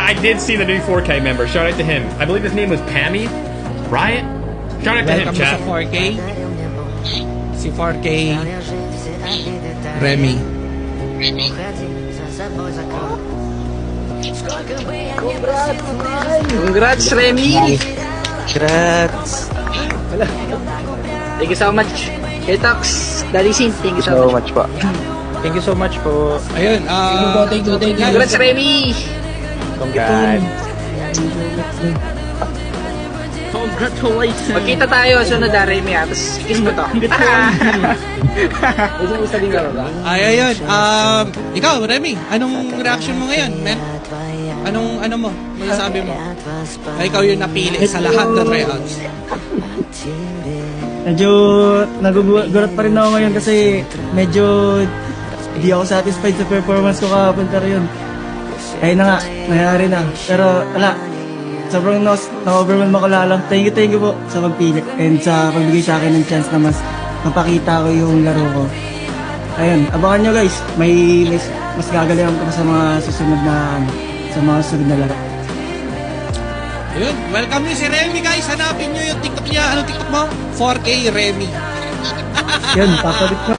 I did see the new 4K member. Shout out to him. I believe his name was Pammy Riot. Shout out to him, Welcome chat. sa 4K. Si 4K Remy. Congrats, Remy! Congrats! Thank you so much. Ketox, Daddy Sin, thank you so much. po. Thank you so much po. Ayun, Thank you. Congrats, Remy! Congrats. Congratulations! Magkita tayo, sunod na Remy ha. Tapos kiss mo to. ayun. Ikaw, Remy, anong reaction mo ngayon, man? Ano mo? Masasabi mo? Na ikaw yung napili sa lahat ng tryouts. Medyo nagugulat pa rin ako ngayon kasi medyo di ako satisfied sa performance ko kahapon, pero yun. Ayun na nga, nangyari na. Pero wala, sobrang na-overwhelm ako lalang. Thank you po sa pagpili and sa pagbigay sa akin ng chance na mas mapakita ko yung laro ko. Ayun, abangan nyo guys, may mas gagalingan ko pa sa mga susunod na laro. Ayun, welcome niyo si Remy, guys. Hanapin niyo yung TikTok niya. Anong TikTok mo? 4K Remy. Yun, papalit ko.